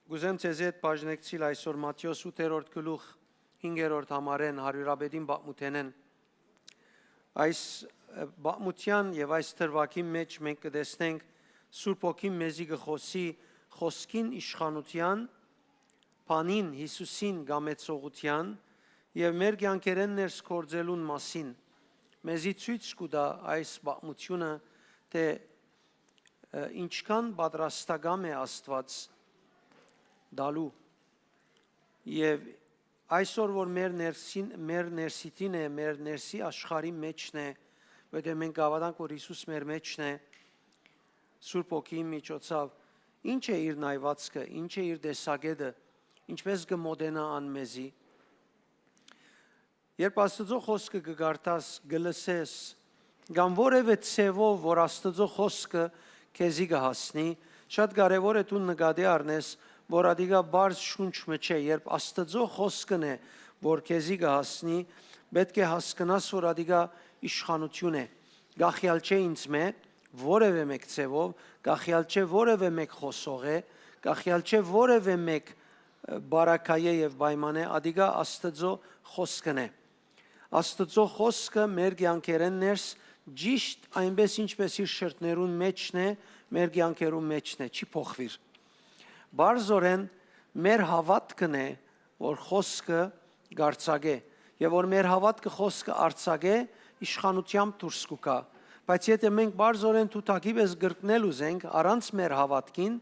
Գուզեմ ձեզ հետ բաժնեկցիլ այսօր Մատթեոս 8-րդ գլուխ 5-րդ համարեն հարյուրաբեդին բաղմութենեն։ Այս բաղմության եւ այս թրվակի մեջ մենք կտեսնենք Սուրբ Օքին մեզի գխոսի խոսքին իշխանության, բանին Հիսուսին գամեցողության եւ մեր կյանքերեն ներս կործելուն մասին։ Մեզի ցույց կտա այս բաղմությունը, թե ինչքան պատրաստական է Աստված դալու եւ այսօր որ մեր ներսիտին է, մեր ներսի աշխարհի մեջն է, որտեղ մենք հավատանք որ Հիսուս մեր մեջն է, Սուրբ Օքիի միջոցով, ինչ է իր նայվածքը, ինչ է իր տեսակետը, ինչպես կմոտենա անմեզի։ Երբ Աստծո խոսքը կգարտաս, կլսես, կամ որևէ ցևով որ Աստծո խոսքը քեզի կհասնի, շատ կարևոր է դու նկատի առնես, որ ադիգա բարձ շունչ մը չէ, երբ Աստծո խոսքն է, որ քեզի կհասնի, պետք է հասկանաս, որ ադիգա իշխանություն է։ Գախյալ չէ ինձ մե, որևէ մեկ ցևով, գախյալ չէ որևէ մեկ խոսող է, գախյալ չէ որևէ մեկ բարակայե եւ պայման է, ադիգա Աստծո խոսքն է։ Աստծո խոսքը մեր կյանքերեն ներս ճիշտ այնպես ինչպես իր շրթներուն մեջն է, մեր կյանքերուն մեջն է, չի փոխվիր։ Բարձորեն մեր հավատքն է, որ խոսքը գարցագե, եւ որ մեր հավատքը խոսքը արցագե, իշխանությամբ դուրս կգա։ Բայց եթե մենք բարձորեն թութակի պես գրկնել ուզենք, առանց մեր հավատքին,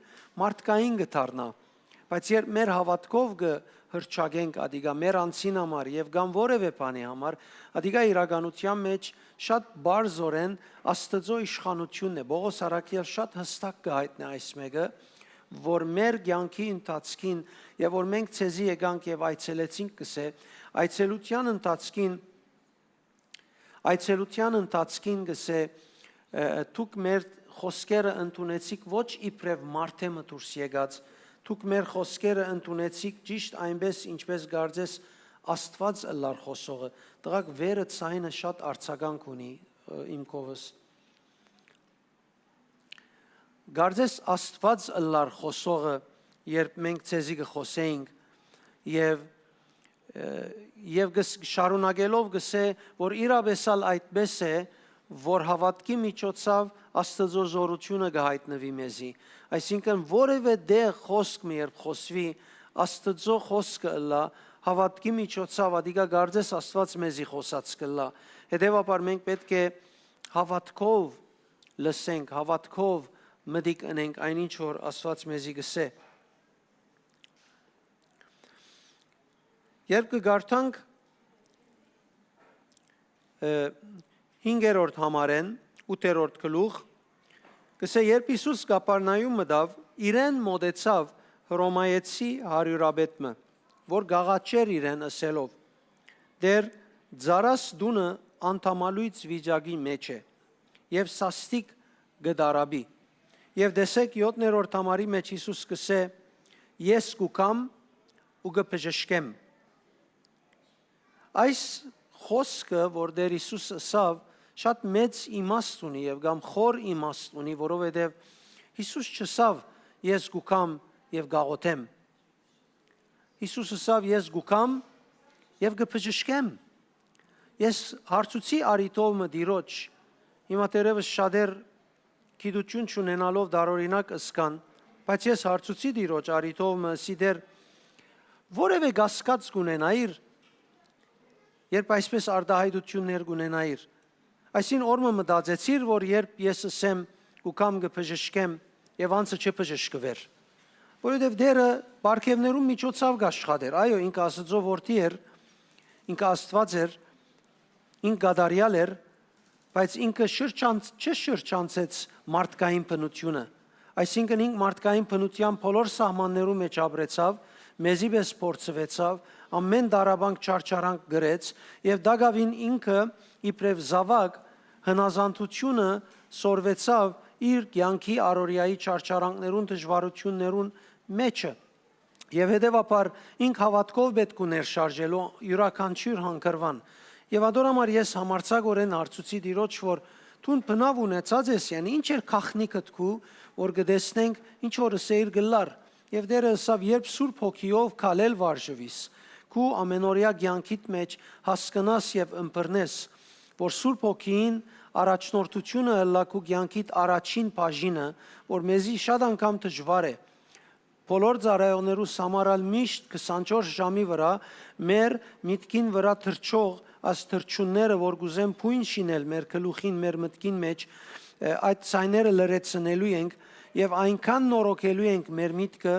մարդկային կդառնա։ Բայց երբ մեր հավատքով կհրճագենք ադիգա մեր անձին համար եւ կամ որևէ բանի համար, ադիգա իրականության մեջ շատ բարձորեն Աստծո իշխանությունն է։ Պողոս առաքյալ շատ հստակ կհայտնի այս մեկը, որ մեր կյանքի ընթացքին եւ որ մենք ցեզի եկանք եւ այցելեցինք կսե, այցելության ընթացքին կսե դուք մեր խոսքերը ընդունեցիք ոչ իբրև մարդեմը դուրս եկած, դուք մեր խոսքերը ընդունեցիք ճիշտ այնպես ինչպես գարձես Աստված ըլլար խոսողը։ Տղաք վերը ցայնը շատ արձագանք ունի իմ կովս։ Գարձես Աստված ըլլար խոսողը, երբ մենք ցեզի կխոսեինք եւ շարունակելով գսե, որ իրավեսալ այդպես է, որ հավատքի միջոցով Աստծո զորությունը կհայտնվի մեզի։ Այսինքն որևէ դեղ խոսք մի երբ խոսվի, Աստծո խոսքը ըլլա, հավատքի միջոցով ադիգա գարձես Աստված մեզի խոսած կլա։ Հետևաբար մենք պետք է հավատքով լսենք, հավատքով մտիկ ընենք այնինչ որ Աստված մեզի գսե։ Երբ կգարտանք 5-րդ համարեն 8-րդ գլուխ, գսե երբ Հիսուս Կապառնայում մտավ, իրեն մոտեցավ հռոմայեցի հարյուրաբեդը, որ գաղաչեր իրեն ասելով. «Դեր ձարաս դունը անդամալույց վիճակի մեջ է, եւ սաստիկ գդարաբի»։ Եվ դեսեք 7-րդ համարի մեջ Հիսուս կսե. «Ես կուքամ ու կբժշկեմ»։ Այս խոսքը, որ դեր Հիսուս ասավ, շատ մեծ իմաստ ունի եւ կամ խոր իմաստ ունի, որովհետեւ Հիսուս չասավ ես կուքամ եւ գաղոթեմ։ Հիսուս ասավ ես կուքամ եւ կբժշկեմ։ Ես հարցուցի արիտով մը դիրոջ, հիմա դերևս շատեր գիտություն չունենալով դարօրինակ ըսկան, բայց ես հարցուցի դիրոջ արիտով մը սիդեր որևէ գասկած կունենայիր, երբ այսպես արտահայտություններ կունենայիր։ Այսին օրը մտածեցիր, որ երբ ես ասեմ կուքամ կբժշկեմ եւ անցը չբժշկվեր, որովհետեւ դերը բարգեւներում միջոցով կաշխատեր։ Այո, ինքը Աստծո որդի էր, ինքը Աստված էր, ինքը գադարյալ էր, բայց ինքը չշրջանցեց մարդկային բնությունը։ Այսինքն ինքը մարդկային բնության բոլոր սահմաններում մեջ ապրեցավ, մեզի պես փորձվեցավ, ամեն դարաբանք չարչարանք գրեց եւ դակավին ինքը իբրև զավակ հնազանդությունը սորվեցավ իր կյանքի առօրյայի չարչարանքներուն դժվարություններուն մեջը եւ հետեւաբար ինք հավատքով պետք ուներ շարժելու յուրաքանչյուր հանգրվան եւ ադորամար ես համարցակորեն հարցուցի դիրոջ որ Տուն բնավ ունեցած ես, yəni ինչ էր քախնիկդ քու, որ գտեսնենք ինչ որ սեիր գլար, եւ Տերը ասավ, երբ Սուրբ Հոգիով քալել վարժվիս, քու ամենօրյա կյանքիդ մեջ հասկանաս եւ ըմբռնես, որ Սուրբ Հոգին առաջնորդությունը ըլլա քու կյանքիդ առաջին բաժինը, որ մեզի շատ անգամ դժվար է։ Բոլոր ծառայողներու համարալ միշտ 24 ժամի վրա մեր միտքին վրա թրջող աս թրջունները, որ գուզեմ փույն շինել մեր գլուխին, մեր մտքին մեջ, այդ ցայները լրացնելու ենք եւ այնքան նորոգելու ենք մեր միտքը,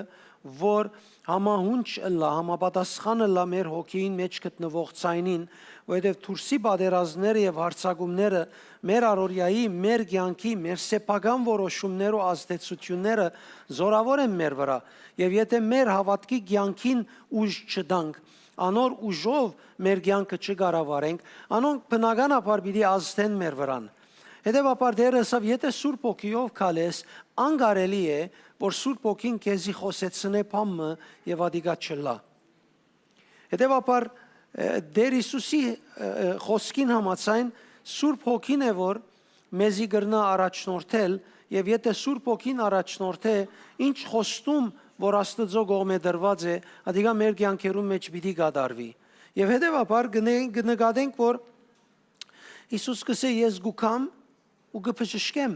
որ համահունչ լա, համապատասխան լա մեր հոգին մեջ գտնվող ցայնին, որովհետև դուրսի բادرազները եւ հարցակումները մեր առօրյայի, մեր կյանքի, մեր սեփական որոշումներու ազդեցությունները զորավոր են մեր վրա, եւ եթե մեր հավատքի կյանքին ուժ չտանք, անոր ուժով մեր կյանքը չկառավարենք, անոնք բնականաբար պիտի ազդեն մեր վրան։ Հետևաբար Տերը ասավ, եթե Սուրբ Հոգիով քալես, անկարելի է, որ Սուրբ Հոգին քեզի խոսեցնե բամը եւ ադիգա չլա։ Հետևաբար Տեր Հիսուսի խոսքին համաձայն Սուրբ Հոգին է, որ մեզի գրնա առաջնորդել, եւ եթե Սուրբ Հոգին առաջնորդ է, ինչ խոստում, որ Աստծո կողմէ դրված է, ադիգա մեր կյանքերում մեջ պիտի կատարվի։ Եվ հետևաբար կնկատենք, որ Հիսուս կսե ես գուքամ ու կփժշկեմ։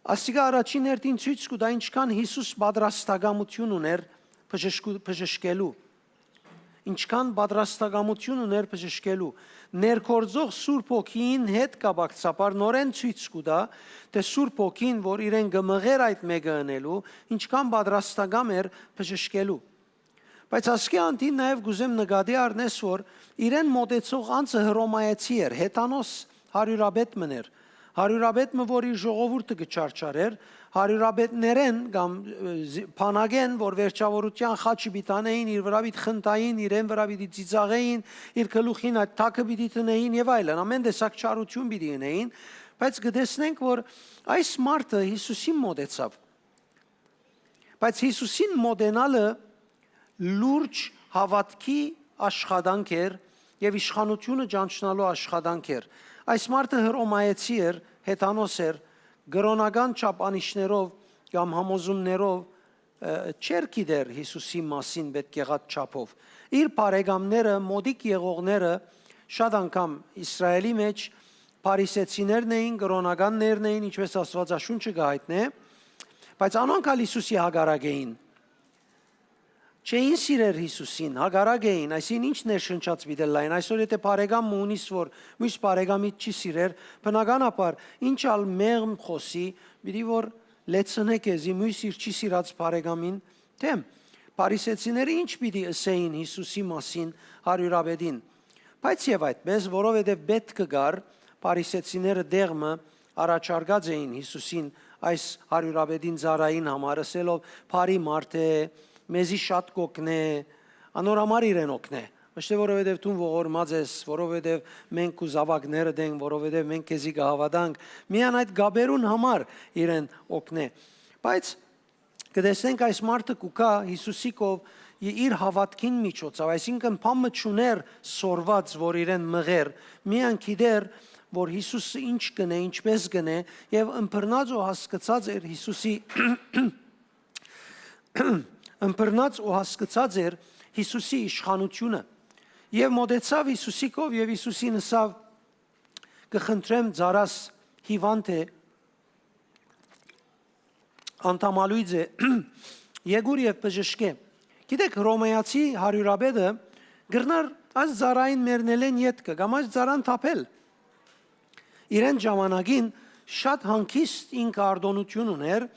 Ասիկա առաջին հերթին ցույց կտա ինչքան Հիսուս պատրաստակամություն ուներ բժշկելու։ Ինչքան պատրաստակամություն ուներ բժշկելու։ Ներկործող Սուրբ Հոգին հետ կապակցաբար նորեն ցույց կտա, թե Սուրբ Հոգին, որ իրեն գմղեր այդ մեկը անելու, ինչքան պատրաստակամ էր բժշկելու։ Բայց ասկի անտին նաև գուզեմ նկատի առնես, որ իրեն մոտեցող անձը հռոմայացի էր, հեթանոս հարյուրաբեդ մներ, հարյուրաբեդը, որ իր ժողովուրդը կչարչարեր, հարյուրաբեդներեն կամ փանագեն, որ վերջավորության խաչի բիտանեին, իր վրա պիտի խնդային, իրեն վրա պիտի ծիծաղեին, իր գլուխին այդ թակը պիտի տնեին եւ այլն, ամեն տեսակ չարություն պիտի ունեին, բայց կտեսնենք, որ այս մարդը Հիսուսին մոտեցավ։ Բայց Հիսուսին մոտենալը լուրջ հավատքի աշխատանք էր եւ իշխանությունը ճանչնալու աշխատանք էր։ Այս մարդը հռոմայացի էր, հեթանոս էր, գրոնական չափանիշներով կամ համոզումներով չեր գիտեր Հիսուսի մասին պետք եղած չափով։ Իր բարեկամները, մոդիկ եղողները շատ անգամ Իսրայելի մեջ փարիսեցիներն էին, գրոնականներն էին, ինչպես Աստվածաշունչը գայտնե, բայց անոնք ալ Հիսուսի հագարակ էին։ Չէին սիրեր Հիսուսին, հագարակ էին, այսին ինչ ներշնչած պիտելային, այսօր եթե բարեկամ ունիս, որ մյուս բարեկամիդ չի սիրեր, բնականաբար ինչ ալ մեղմ խոսի, պիտի որ լեցնե քեզի մյուս իր չի սիրած բարեկամին, թե փարիսեցիները ինչ պիտի ասեին Հիսուսի մասին հարյուրաբեդին, բայց եւ այդպես, որովհետեւ պետք կգար փարիսեցիները դեղմը առաջարկած էին Հիսուսին այս հարյուրաբեդին ծառային համար, ասելով բարի մարդ է, մեզի շատ կօգնե, անոր համար իրեն օգնե։ Ոչ որովհետև դու ողորմած ես, որովհետև մենք ու զավակները դենք, որովհետև մենք քեզի կհավատանք, միան այդ գաբերուն համար իրեն օգնե։ Բայց կտեսնենք այս մարդը կուկա Հիսուսի կով իր հավատքին միջոցով, այսինքն փամը չուներ սորված, որ իրեն մղեր, միան գիտեր, որ Հիսուսը ինչ կնե, ինչպես կնե, եւ ըմբռնած ու հասկացած էր Հիսուսի ըմբռնած ու հասկացած էր Հիսուսի իշխանությունը եւ մոտեցավ Հիսուսի կով եւ Հիսուսին ասավ կխնդրեմ ծարաս հիվանդ է անտամալույց է եկուր եւ բժշկե գիտեք հռոմեացի հարյուրաբեդը գրնար այս ծարային մերնելեն յետքը կամ այս ծարան թափել իրեն ժամանակին շատ հանգիստ ինքարդոնություն ուներ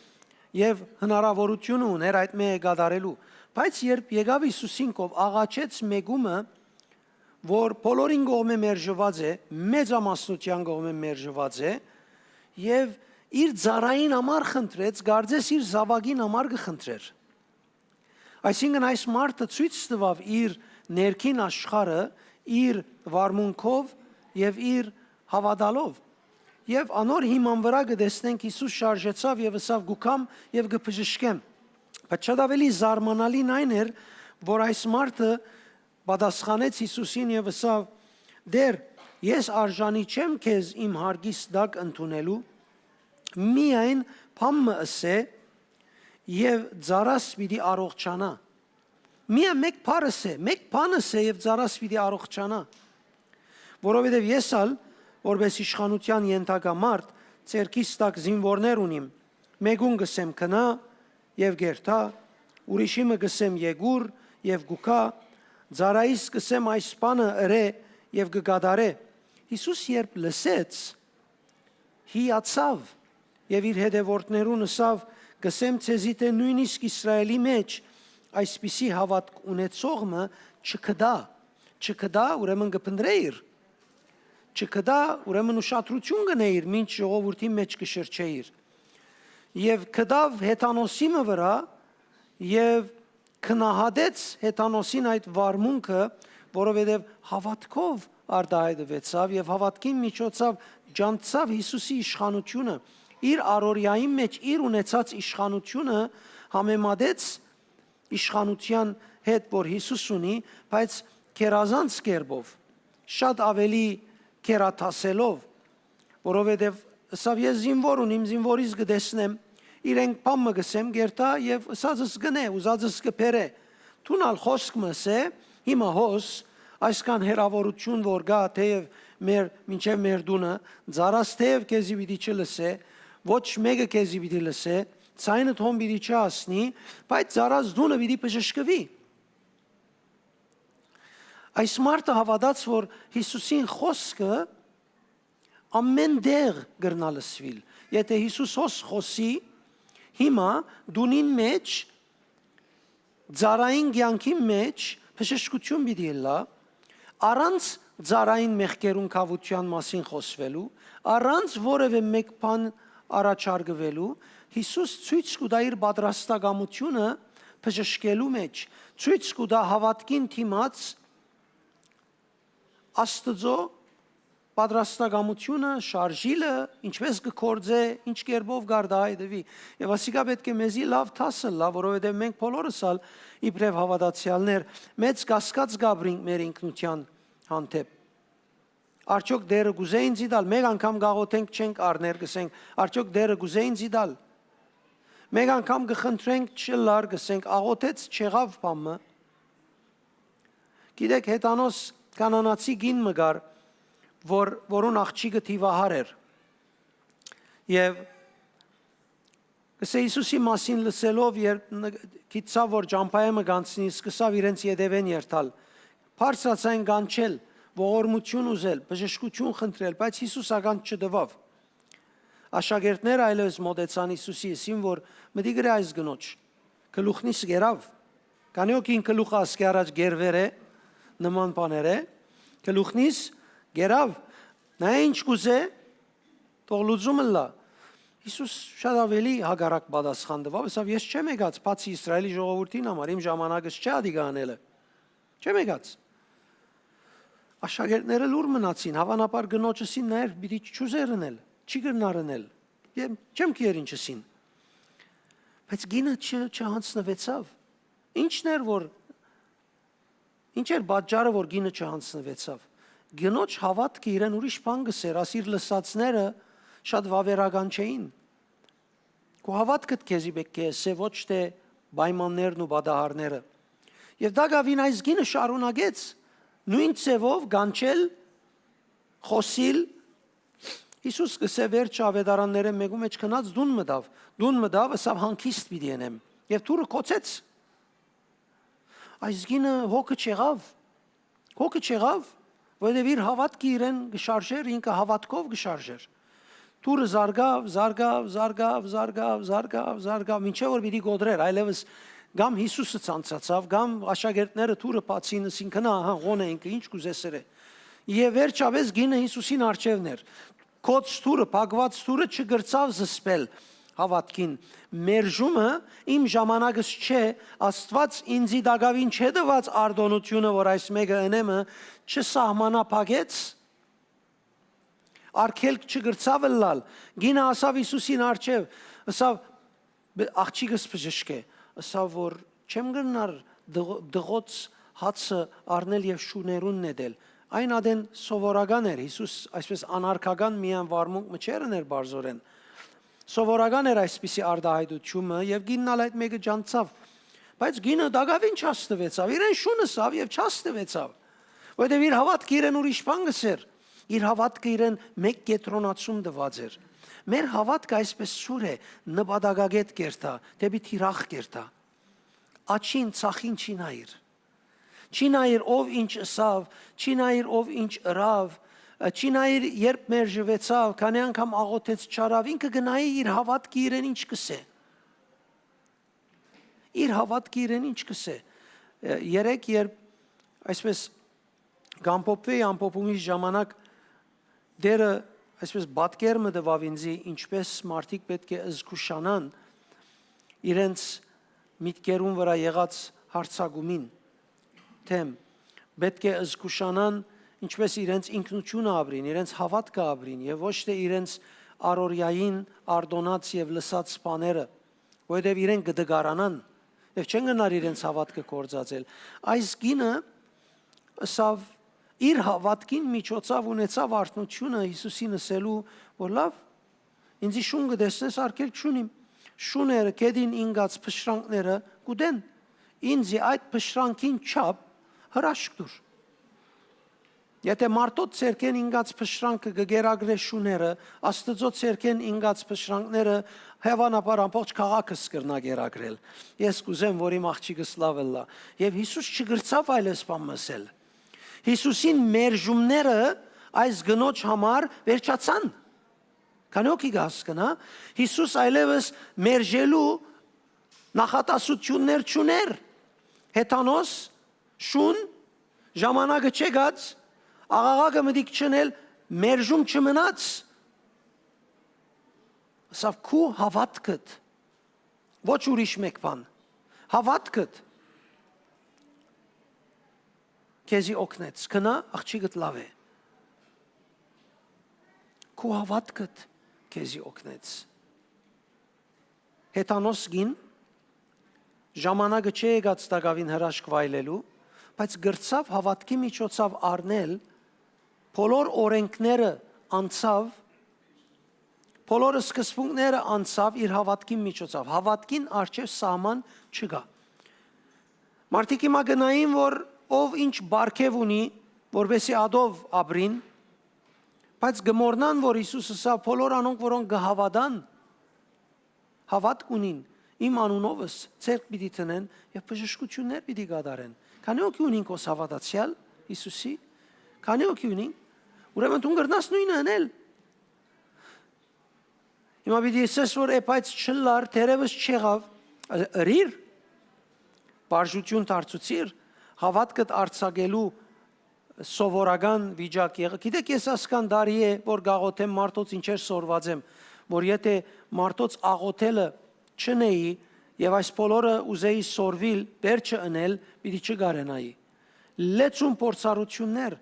եւ հնարավորություն ուներ այդ մեկը գադարելու բայց երբ եկավ Հիսուսին կով աղաչեց մեգումը որ բոլորին կողմէ մերժված է մեծամասնության կողմէ մերժված է եւ իր ծառային համար խնդրեց գարձես իր զավակին համար կխնդրեր այսինքն այս մարդը ցույց տվավ իր ներքին աշխարհը իր վարմունքով եւ իր հավատալով Եվ անոր հիման վրա կտեսնենք Հիսուս շարժեցավ եւ ասավ գուքամ եւ կբժշկեմ։ Բայց շատ ավելի զարմանալին այն էր, որ այս մարդը պատասխանեց Հիսուսին եւ ասավ. «Դեր, ես արժանի չեմ քեզ իմ հարգիս դակ ընդունելու, միայն փամը ասե, եւ ծարաս պիտի առողջանա։ Միա մեկ բանս է եւ ծարաս պիտի առողջանա։ Որովհետեւ ես ալ որպես իշխանության ենթակա մարդ ցերկիս տակ զինվորներ ունիմ։ Մեկուն գսեմ քնա եւ գերտա, ուրիշիմը գսեմ եկուր եւ գուկա, ծարայիս գսեմ այս բանը ըրե եւ գգադարե։ Հիսուս երբ լսեց, հիացավ եւ իր հետևորդներուն ասավ. գսեմ ցեզի թե նույնիսկ Իսրայելի մեջ այսպիսի հավատք ունեցողը չկդա, ուրեմն կփնտրեիր, չկդա, ուրեմն ուշադրություն գնեիր, մինչ ժողովրդի մեջ կշրջեիր։ Եվ կդավ հեթանոսի վրա եւ քնահատեց հեթանոսին այդ վարմունքը, որովհետեւ հավատքով արտահայտվեցավ եւ հավատքին միջոցով ջանցավ Հիսուսի իշխանությունը, իր առօրյայի մեջ իր ունեցած իշխանությունը համեմատեց իշխանության հետ, որ Հիսուս ունի, բայց քերազանց կերպով, շատ ավելի քերաթասելով, որովհետև ասավ ես զինվոր ունիմ, զինվորից կտեսնեմ, իրենք բամը գսեմ գերտա եւ ասածս գնե, ուզածս կբերե։ Թունալ խոսք մսե, հիմա հոս այսքան հերավորություն որ գա, թեև մինչև մեր դունը, ծարաս թեև քեզի պիտի չլսե, ոչ մեկը քեզի պիտի լսե, ցայնը թոմ պիտի չասնի, բայց ծարաս դունը պիտի բժշկվի։ Այս մարդը հավատաց, որ Հիսուսին խոսքը ամեն դեղ գրնա լսվիլ։ Եթե Հիսուս խոսի, հիմա դունին մեջ, ծարային կյանքի մեջ բժշկություն պիտի լա, առանց ծարային մեղքերուն կավության մասին խոսվելու, առանց որևէ մեկ բան առաջարկվելու, Հիսուս ցույց կտա իր պատրաստակամությունը բժշկելու մեջ, ցույց կտա հավատքին դիմաց Աստծո պատրաստակամությունը, շարժիլը, ինչպես կգործե, ինչ կերպով գարդայդվի։ Եվ ասիկա պետք է մեզի լավ թասը լա, որովհետև մենք բոլորս ալ իբրև հավատացյալներ մեծ կասկած գաբրինք մեր ինքնության հանդեպ։ Արդյոք դերը գուզե ինձ իդալ, մեկ անգամ գաղութենք չենք առներ գսենք, արդյոք դերը գուզե ինձ իդալ։ Մեկ անգամ կխնդրենք չլար գսենք, աղոթեց չեղավ բամը։ Գիտեք, հետանոս կանանացի գին մգար, որուն աղջիկը թիվահար էր։ Եվ գսե Հիսուսի մասին լսելով, երբ գիտցավ, որ ճամփայեմը գանցնի, սկսավ իրենց ետևեն երթալ, բարձրացան գանչել, ողորմություն ուզել, բժշկություն խնդրել, բայց Հիսուս ականջ չտվավ։ Աշակերտները այլևս մոտեցան Հիսուսի ասին, որ մտի գրե այս գնոջ, գլուխնիս գերավ, կանյոքին գլուխը ասկի առաջ գերվեր է, նման բաներ է, գլուխնիս գերավ, նա ինչ կուզե, թող լուծումը լա։ Հիսուս շատ ավելի հագարակ պատասխան տվավ, ասավ ես չեմ եկած, բացի Իսրայելի ժողովրդին համար, իմ ժամանակս չէ ադիգա անելը, չեմ եկած։ Աշակերտները լուր մնացին, հավանաբար գնոջսին նայր, պիտի չուզեր ընել, չի գրնար ընել, չեմ կեր ինչսին։ Բայց գինը չհանձնվեցավ։ Ինչ էր պատճառը, որ գինը չհանձնվեցավ։ Գնոջ հավատքը իրեն ուրիշ բան գսեր, ասիր լսածները շատ վավերական չէին։ Քո հավատքդ քեզի պետք է ասե, ոչ թե պայմաններն ու բադահարները։ Եվ դա գավին այս գինը շարունակեց նույն ցևով գանչել, խոսիլ։ Հիսուս գսե վերջ ավետարանները մեկու մեջ քնած դուն մտավ, ասավ հանգիստ պիտի ենեմ։ Եվ դուրը կոծեց։ Այս գինը հոգը չեղավ, որովհետև իր հավատքը իրեն գշարժեր, ինքը հավատքով գշարժեր։ Դուրը զարգավ, մինչև որ պիտի գոդրեր, այլևս գամ Հիսուսը ցանցացավ, գամ աշակերտները դուրը բացին, ասինքն ղոնը ինքը ինչ կուզեսեր է։ Եվ վերջապես գինը Հիսուսին արջևն էր։ Կոց դուրը, փակված դուրը չգրծավ զսպել հավատքին։ Մերժումը իմ ժամանակս չէ, Աստված ինձի դակավին չէ տված արտոնությունը, որ այս մեկը ընեմը չսահմանափակեց, արգելք չգրծավ լալ։ Գինը ասավ Հիսուսին արջև, ասավ աղջիկս բժշկե, ասավ որ չեմ գնար դղոց հացը առնել եւ շուներուն նետել։ Այն ադեն սովորական էր, Հիսուս այսպես անարգական միան վարմունք մչերն էր բարձորեն։ Սովորական էր այսպիսի արդահայտությունը եւ գինն ալ այդ մեկը ջանցավ։ Բայց գինը դակավին չաստվեցավ, իրեն շունը սավ եւ չաստվեցավ։ Որտեւ իր հավատքը իրեն ուրիշ բան գսեր։ Իր հավատքը իրեն մեկ կետրոնացում դված էր։ Մեր հավատքը այսպես սուր է, նպատակագետ կերտա, դեպի թիրախ կերտա։ Աչին ցախին չի նայր։ Չի նայր ով ինչ ըսավ, չի նայր ով ինչ ըրավ, չի նայր երբ մերժվեցավ, քանի անգամ աղոթեց չարավ, ինքը գնայի իր հավատքը իրեն ինչ կսե։ Իր հավատքը իրեն ինչ կսե։ Երեք երբ այսպես գամփոփվի ամփոփումի ժամանակ դերը այսպես բատկերմը դվավ ինձի ինչպես մարդիկ պետք է զգուշանան իրենց միտքերուն վրա եղած հարցագումին թեմ պետք է զգուշանան ինչպես իրենց ինքնությունը ապրին, իրենց հավատքը ապրին եւ ոչ թե իրենց առօրյային արդոնած եւ լսած բաները, որովհետեւ իրեն կդգարանան եւ չեն գնար իրենց հավատքը կործածել։ Այս գինը սավ իր հավատքին միջոցով ունեցավ արթնությունը Հիսուսին ասելու, որ լավ, ինձի շուն կդեսնես արկել չունիմ, շուները կեդին ինգած փշրանքները կուդեն, ինձի այդ փշրանքին չափ հրաշք դուր։ Եթե մարդոց ցերկեն ինգած փշրանքը կգերագրե շուները, Աստծո ցերկեն ինգած փշրանքները հավանաբար ամբողջ քաղաքը սկրնա գերագրել։ Ես կուզեմ, որ իմ աղջիկս լավ լա։ Եվ Հիսուս չգրծավ այլս բան ասել։ Հիսուսին մերժումները այս գնոջ համար վերջացան։ Կանոքի հասկնա, Հիսուս այլևս մերժելու նախատասություններ չուներ։ Հետանոս շուն ժամանակը չեկած աղաղակը մտիկ չնել մերժում չմնաց։ Սավ քու հավատքդ ոչ ուրիշ մեկ բան։ Հավատքդ քեզի օգնեց, կնա աղջիկդ լավ է։ Քու հավատքդ քեզի օգնեց։ Հետանոս գին ժամանակը չի եկած տակավին հրաշք վայելելու, բայց գրծավ հավատքի միջոցով առնել բոլոր օրենքները անցավ, բոլոր սկզբունքները անցավ իր հավատքի միջոցով։ Հավատքին առջև սահման չկա։ Մարդիկ հիմա գնային, որ ով ինչ բարգև ունի, որովհետեւ ադով ապրին, բայց գմորնան, որ Հիսուսը սա բոլոր անոնք, որոնք գհավատան, հավատք ունին, իմ անունովս ցերկ պիտի տնեն եւ բժշկություններ պիտի կատարեն։ Քանի օքի ունին կոս հավատացյալ Հիսուսի, քանի օքի ունին, ուրեմն դու գրնաս նույնը անել։ Հիմա պիտի ասես, որ էպայց չլար, թերևս չեղավ, ըրիր, բաժություն դարձուցիր, հավատքդ արձակելու սովորական վիճակ եղը։ Գիտեք, ես ասկան դարի է, որ գաղոթեմ մարդոց ինչեր սորված եմ, որ եթե մարդոց աղոթելը չնեի եւ այս բոլորը ուզեի սորվիլ, վերջը ընել, պիտի չգարենայի։ Լեցուն փորձառություններ,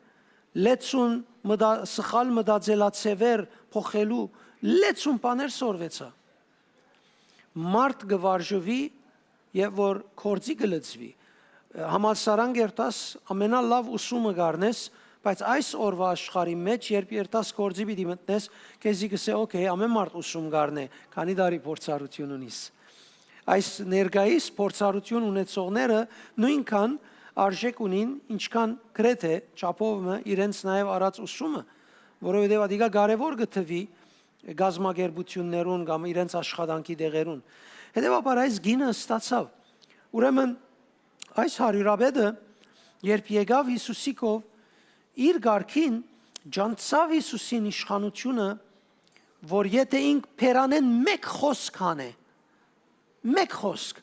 լեցուն սխալ մտածելացևեր փոխելու, լեցուն բաներ սորվեցա։ Մարդ գվարժվի եւ որ կորձի գլծվի։ Համալսարան գերտաս ամենալավ ուսումը գարնես, բայց այս օրվա աշխարհի մեջ երբ երտաս կորձի պիտի մտնես, քեզի կսե օքեյ, ամեն մարդ ուսում գարնե, քանի դարի փորձառություն ունիս։ Այս ներգայիս փորձառություն ունեցողները նույնքան արժեք ունին, ինչքան գրեթե չափովը իրենց նաև արած ուսումը, որովհետև ադիգա կարևոր գտվի գազագերբություններուն կամ իրենց աշխատանքի դեղերուն։ Հետևաբար այս գինը ստացավ։ Ուրեմն այս հարյուրաբեդը երբ եկավ Հիսուսիկով իր գարքին ջանցավ Հիսուսին իշխանությունը, որ եթե ինք փերանեն մեկ խոսք անե, մեկ խոսք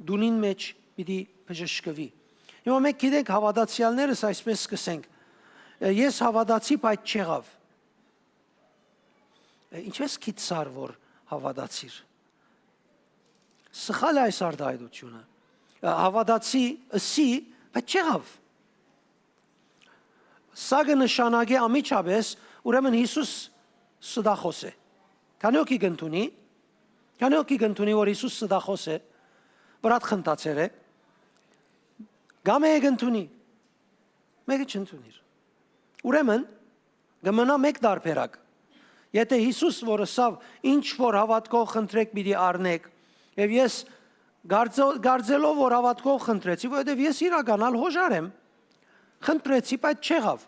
դունին մեջ պիտի բժշկվի։ Հիմա մենք գիտենք հավատացյալներս այսպես սկսենք։ Ես հավատացի, բայց չեղավ։ Ինչպես քիծար որ հավատացիր։ Սխալ է այս արդայությունը։ Հավատացի, ըսի, բայց չեղավ։ Սա կնշանակի ամիջապես, ուրեմն Հիսուս սդախոս է։ Քանի օքի գտնունի, որ Հիսուս սդախոս է, բրատ խնդացեր է, գամ է գտնունի, մեկը չընդունիր։ Ուրեմն, գմնա մեկ դարբերակ։ Եթե Հիսուս որ ասավ, ինչ որ հավատքով խնդրեք պիտի առնեք, եւ ես գարձելով որ հավատքով խնդրեցի, որովհետեւ ես իրականալ հոժար եմ, խնդրեցի, բայց չեղավ։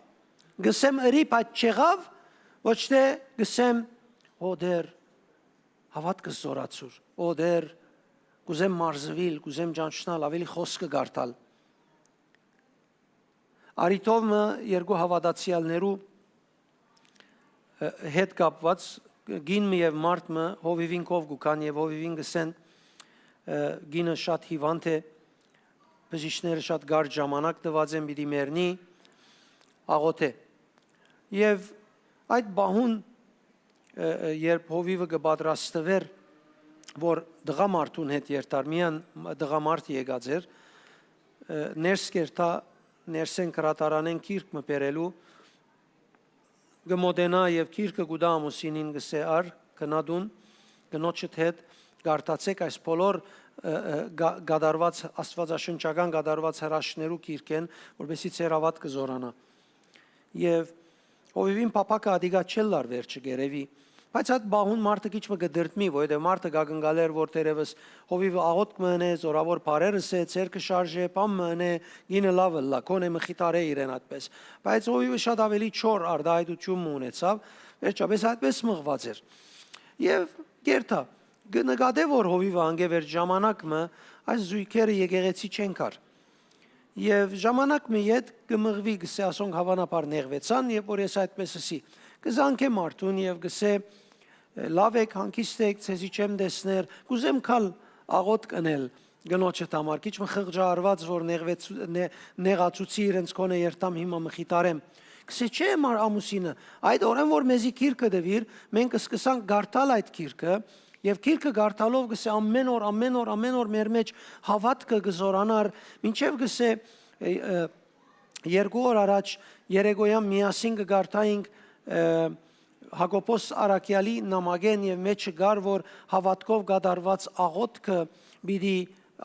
Գսեմ ըրի, բայց չեղավ, ոչ թե գսեմ օդեր հավատքը զորացուր, օդեր կուզեմ մարզվիլ, կուզեմ ճանչնալ, ավելի խոսքը գարտալ։ Արիտովը երկու հավատացյալներու հետ կապված գինը եւ մարդը հովիվին կով գուքան եւ հովիվին գսեն գինը շատ հիվանդ է, բժիշկները շատ գար ժամանակ տված են պիտի մեռնի, աղոթե։ Եվ այդ բահուն երբ հովիվը կպատրաստվեր, որ դղամարդուն հետ երթարմիան դղամարդ եկած էր, ներս կերտա ներսեն կրատարանեն կիրք մպերելու, գմոդենա եւ կիրքը գուդա ամուսինին գսե ար, կնադուն, գնոջդ հետ, գարտացեք այս բոլոր գադարված, աստվածաշնչական գադարված հրաշներու կիրք են, որպեսի ծեր հավատքը զորանա։ Եվ հովիվին պապակը ադիգա չելլար վերջը գերևի, բայց այդ բահուն մարդը քիչ մը գդրտմի, որովհետև մարդը գագնգալեր, որ տերևս հովիվը աղոտ մնե, զորավոր բարերս է, ցերկը շարժե, պամ մնե, գինը լավը լա, կոնե մխիտարե իրեն այդպես։ Բայց հովիվը շատ ավելի չոր արդայդություն ունեցավ, վերջապես այդպես մղված էր։ Եվ գերտա գնկադե որ հովիվը անգևեր ժամանակը այս զույգերը եկեղեցի չեն կար։ Եվ ժամանակը իդ կմղվի գսե ասոնք հավանաբար նեղվեցան, եւ որ ես այդպես ասի կզանքե մարդուն եւ գսե լավ եք, հանգիստ եք, ցեզի չեմ տեսներ, կուզեմ քալ աղոտ կնել գնոջդ համար, քիչ մը խղճարված որ նեղացուցի իրենց կոնե երթամ հիմա մխիտարեմ։ Գսե չէ ամուսինը, այդ օրեն որ մեզի կիրքը դվիր, մենք կսկսանք գարտալ այդ կիրքը եւ կիրքը գարտալով գսե ամեն օր մեր մեջ հավատքը գզորանար, մինչեւ գսե երկու օր առաջ երեգոյան միասին կգարտայինք Հակոբոս Արաքյալի նամակեն եւ մեջը գար որ հավատքով գդարված աղոթքը պիտի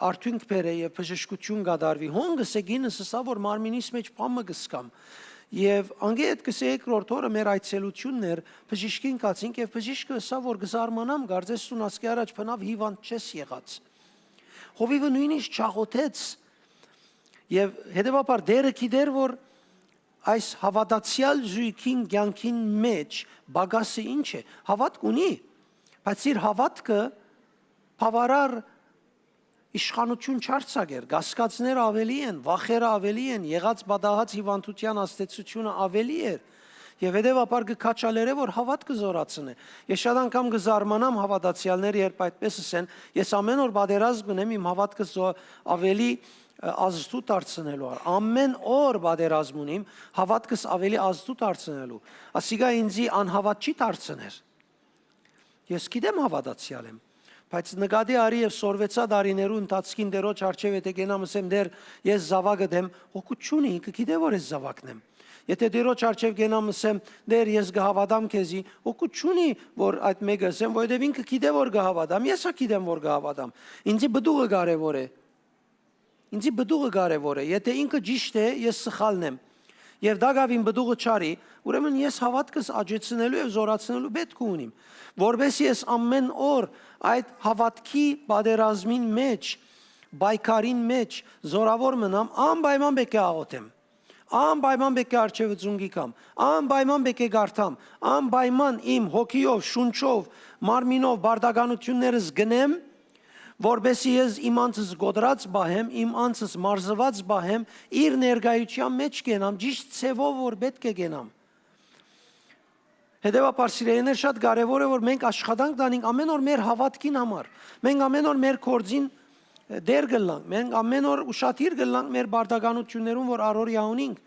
արդյունք բերե եւ բժշկություն գդարվի հոնգս է գինս սա որ մարմինիս մեջ բամը գսկամ եւ անգե այդ գսե երկրորդ օրը մեր այցելությունն էր բժիշկին կացինք եւ բժիշկը սա որ գզարմանամ գարձես տուն ասկի առաջ բնավ հիվանդ չես եղած հովիվը նույնիսկ չաղոթեց եւ հետեւաբար դերը գիտեր որ այս հավատացյալ զույգին կյանքին մեջ բագասը ինչ է, հավատք ունի, բայց իր հավատքը բավարար իշխանություն չարձակեր, գասկածները ավելի են, վախերը ավելի են, եղած բադահած հիվանդության աստեցությունը ավելի էր, եւ հետեւաբար կքաչալերը որ հավատքը զորացնե։ Ես շատ անգամ կզարմանամ հավատացյալները, երբ այդպես ասեն, ես ամեն օր բادرազմ ունեմ իմ հավատքը ավելի ազդու դարձնելու ամեն օր բادرազմ ունիմ հավատքս ավելի ազդու դարձնելու ասիգա ինձի անհավատ չի դարձներ ես գիտեմ հավատացյալ եմ բայց նկատի արի եւ սորվեցա դարիներու ընթացքին դերոջ արչեւ եթե գնամ ասեմ դեր ես զավակը դեմ հոգություն ինքը գիտե որ ես զավակն եմ եթե դերոջ արչեւ գնամ ասեմ դեր ես գհավատամ քեզի հոգություն որ այդ մեկը ասեմ որովհետեւ ինքը գիտե որ գհավատամ ես գիտեմ որ գհավատամ ինձի բդուղը կարեւոր է Ինձի բդուղը կարևոր է, եթե ինքը ճիշտ է, ես սխալն եմ։ Եվ դակավին բդուղը չարի, ուրեմն ես հավատքս աճեցնելու եւ զորացնելու պետք ունիմ, որովհետեւ ես ամեն օր այդ հավատքի բادرազմին մեջ, բայկարին մեջ զորավոր մնամ, անպայման պետք է աղոթեմ։ Անպայման պետք է արչեւը ծունգի կամ, անպայման պետք է գարտամ, անպայման իմ հոգիով, շունչով, մարմինով բարդականություններս գնեմ որբեսի ես իմ անձս գոդրած բահեմ, իմ անձս մարզված բահեմ, իր ներգայության մեջ գենամ, ճիշտ ցևով որ պետք է գենամ։ Հետևաբար սիրելիներ շատ կարևոր է որ մենք աշխատանք տանենք ամեն օր մեր հավատքին համար։ Մենք ամեն օր մեր կորձին դեր գլանք, մենք ամեն օր ուշադիր գլանք մեր բարդականություններուն որ առօրյա ունենք։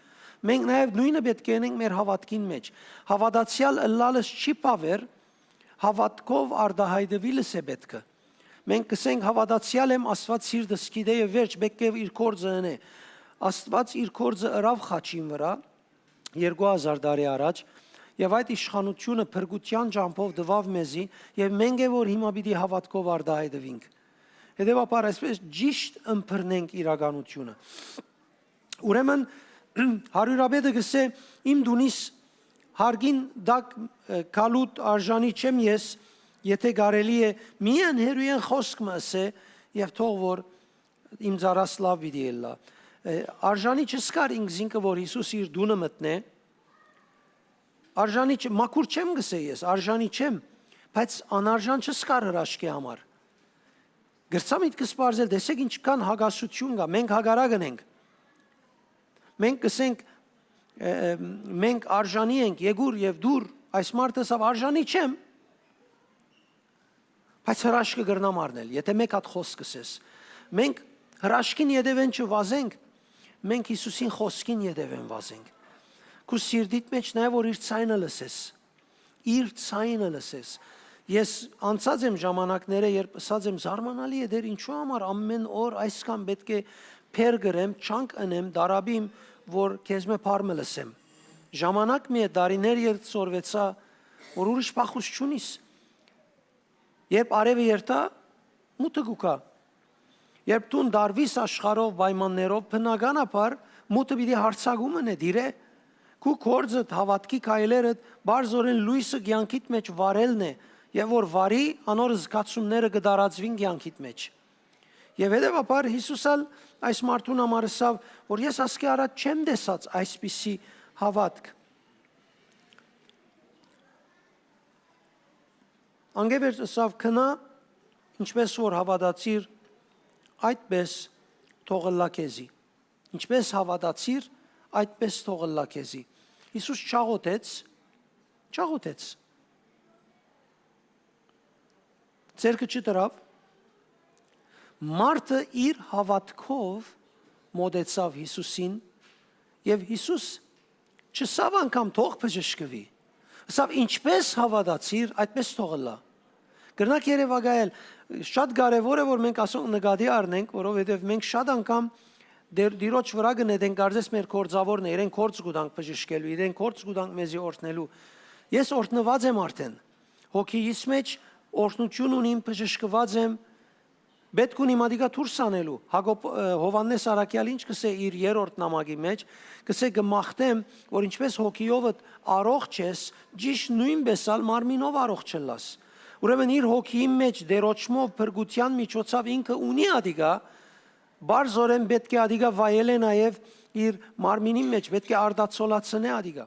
Մենք նաև նույնը պետք է ունենք մեր հավատքին մեջ։ Հավատացյալ ըլլալս չի բավեր, հավատքով արդահայտվելս է պետքը։ Մենք կսենք հավատացյալ եմ Աստված սիրտս գիտե եւ վերջ պետք է իր կորձը ընե Աստված իր կորձը ըրավ խաչին վրա 2000 տարի առաջ եւ այդ իշխանությունը փրկության ջամփով դվավ մեզի եւ մենք է որ հիմա պիտի հավատքով արդահայտվենք հետեւաբար այսպես ճիշտ ըմբռնենք իրականությունը ուրեմն հարյուրաբեդը գսե իմ դունիս հարգին դակ կալուտ արժանի չեմ ես, եթե կարելի է միայն հերույեն խոսք մսե եւ թող որ իմ ծառաս լավ պիտի ելա։ Արժանի չսկար ինքզինքը որ Հիսուս իր դունը մտնե, արժանի մաքուր չեմ գսե ես, արժանի չեմ, բայց անարժան չսկար հրաշքի համար։ Գրծա միտքս բարձել, տեսեք ինչքան հագասություն կա, մենք հագարակն ենք։ Մենք կսենք, մենք արժանի ենք, եգուր եւ դուր, այս մարդը սավ արժանի չեմ, բայց հրաշքը գրնամ արնել, եթե մեկ հատ խոսք կսես։ Մենք հրաշքին յետևեն չվազենք, մենք Հիսուսին խոսքին յետևեն վազենք։ Քու սիրտիդ մեջ նաև որ իր ցայնը լսես, իր ցայնը լսես։ Ես անցած եմ ժամանակները, երբ ասած եմ զարմանալի է դեր ինչու համար ամեն օր այսքան պետք է փեր գրեմ, չանք ընեմ, դարաբիմ, որ քեզ մե փարմը լսեմ։ Ժամանակ մի է դարիներ երբ սորվեցա, որ ուրիշ փախուս չունիս։ Երբ արևը երթա, մութը գուկա։ Երբ դու դարվիս աշխարհով պայմաններով բնականաբար մութը պիտի հարցակում ընե դիրե։ Քու կորձդ հավատքի քայլերդ բարձորեն լույսը կյանքիդ մեջ վարելն է, եւ որ վարի անոր զգացումները կդարածվին կյանքիդ մեջ։ Եվ հետեւաբար Հիսուսալ այս մարդուն համար ասավ, որ ես ասկի առաջ չեմ տեսած այսպիսի հավատք։ Անգևեր ասավ քնա, ինչպես որ հավատացիր, այդպես թողլա քեզի։ Ինչպես հավատացիր, այդպես թողլա քեզի։ Հիսուս չաղոթեց։ Ձերքը չտրավ։ Մարդը իր հավատքով մոտեցավ Հիսուսին եւ Հիսուս չսավ անգամ թող բժշկվի։ Ասավ ինչպես հավատացիր, այդպես թողլա։ Գրնակ երևակայել շատ կարևոր է որ մենք ասենք նկատի առնենք, որովհետև մենք շատ անգամ դիրոջ վրա գնենք կարծես մեր կորձավորն է, իրեն կորձ գուտանք բժշկելու, իրեն կորձ գուտանք մեզի օրհնելու։ Ես օրհնված եմ արդեն։ Հոգիս մեջ օրհնություն ունիմ, բժշկված եմ։ Պետք ունի մատիկա դուրս անելու։ Հովաննես Արաքյալ ինչ կսե իր երրորդ նամակի մեջ, կսե կմախտեմ, որ ինչպես հոգիովդ առողջ ես, ճիշտ նույնպես ալ մարմինով առողջ չլաս։ Ուրեմն իր հոգիի մեջ դերոճմով փրկության միջոցով ինքը ունի ադիգա, բարձորեն պետք է ադիգա վայելե նաև իր մարմինի մեջ, պետք է արդացոլացնե ադիգա։